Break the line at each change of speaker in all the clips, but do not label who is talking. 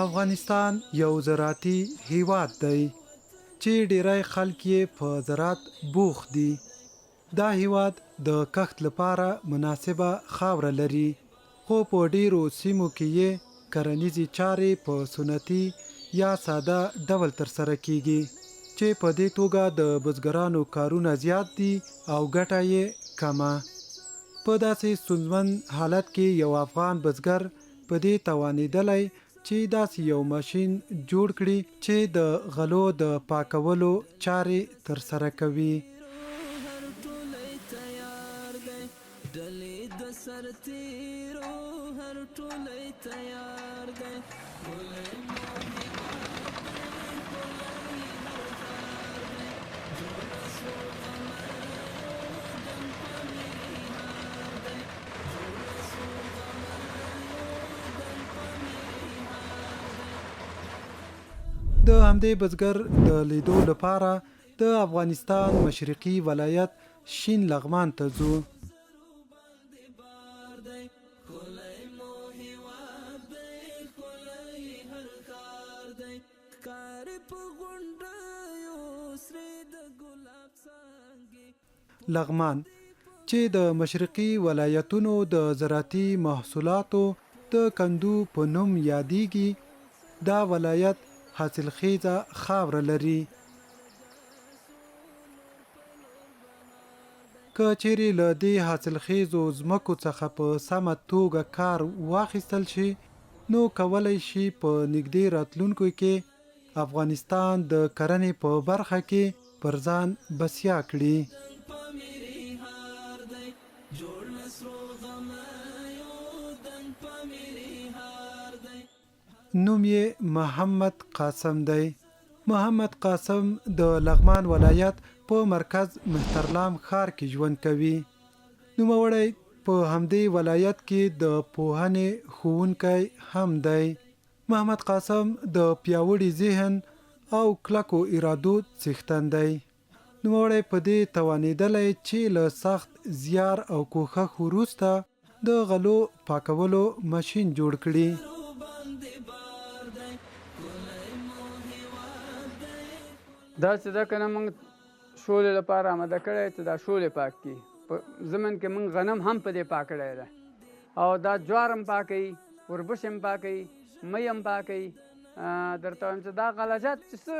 افغانستان یو زراعتي هیواد دی چې ډیری خلک یې په زراعت بوخت دي. دا هیواد د کښت لپاره مناسبه خاوره لري، خو په ډیرو سیمو کې یې کرنیزې چارې په سنتي یا ساده ډول ترسره کیږي، چې په دې توګه د بزګرانو کارونه زیات دي او ګټه یې کمه. په داسې ستونزمن حالت کې یو افغان بزګر په دې توانېدلی چې داسې یو ماشین جوړ کړي چې د غلو د پاکولو چارې ترسره کوي. د همدې بزګر د لیدو لپاره د افغانستان مشرقي ولایت شین لغمان ته ځو. لغمان چې د مشرقي ولایتونو د زراعتي محصولاتو د کندو په نوم یادېږي، دا ولایت حاصلخیزه خاوره لري. که چیرې له دې حاصلخیزو ځمکو څخه په سمه توګه کار واخیستل شي، نو کولی شي په نږدې راتلونکو کې افغانستان د کرنې په برخه کې پر ځان بسیا کړي. نوم یې محمد قاسم دی. محمد قاسم د لغمان ولایت په مرکز مهترلام ښار کې ژوند کوي. نوموړی په همدې ولایت کې د پوهنې ښوونکی هم دی. محمد قاسم د پیاوړي ذهن او کلکو ارادو څښتن دی. نوموړی په دې توانېدلی چې له سخت زیار او کوښښ وروسته د غلو پاکولو ماشین جوړ کړي.
دا چې دا کنه موږ شولې لپاره آماده کړی چې دا شولې پاک کړي. په زمن کې موږ غنم هم په دې پاک کړی ده، او دا جوار هم پاکوي، وربش هم پاکوي، می هم پاکوي. درته وایم چې دا غلجات چې څه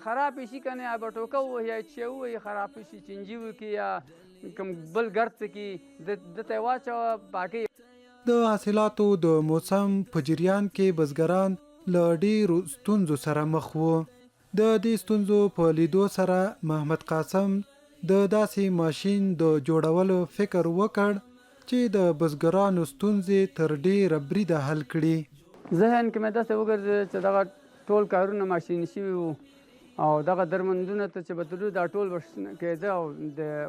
خراب شي که نه، یا به ټوکه ووهي یا چې ووهي خراب شي، چینجي وکړي یا کوم بل ګرد څه کړي، دته یې واچوه پاکوي.
د حاصلاتو د موسم په جریان کې بزګران له ډېرو ستونزو سره مخ وو. د دې ستونزو په لیدو سره محمد قاسم د داسې ماشین د جوړولو فکر وکړ چې د بزګرانو ستونزې تر ډېره بریده حل کړي.
ذهن کې مې داسې وګرځېد چې دغه ټول کارونه ماشیني شوي وو، او دغه درمندونه ته چې به تلو دا ټول به کېده، او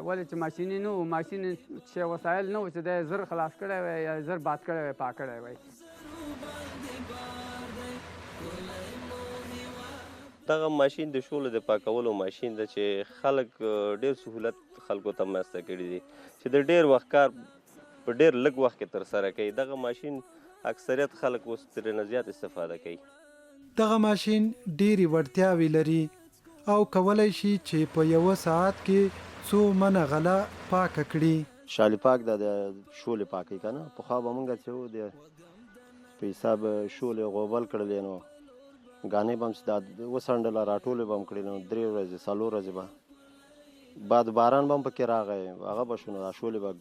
ولې چې ماشیني نه وو، ماشین چې وسایل نه وو چې دی زر خلاص کړی وی یا زر باد کړی وی، پاک کړی وی.
دغه ماشین د شولو د پاکولو ماشین ده چې خلک ډېر سهولت خلکو ته مرسته کړي دي چې د ډېر وخت کار په ډېر لږ وخت کې ترسره کوي. دغه ماشین اکثریت خلک اوس ترېنه زیات استفاده کوي.
دغه ماشین ډېرې وړتیاوې لري او کولی شي چې په یوه ساعت کې څو منه غله پاکه کړي.
شالي پاک ده د شولې پاکوي که نه. پخوا به مونږ چې وو د په حساب شولې غوبل کړلې، نو ګانې به هم چې دا وڅنډله راټولې به هم کړې، نو 3 ورځې 4 ورځې به باد باران به هم پکې راغی، هغه به شو، نو دا شولې به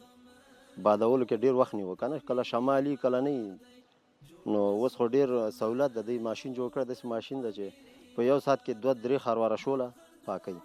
بادولو کې ډېر وخت نیو که نه، کله شمالي کله نه. نو اوس خو ډېر سهولت د دې ماشین جوړ کړی، داسې ماشین ده چې په یو ساعت کې 2-3 خرواره شوله پاکوي.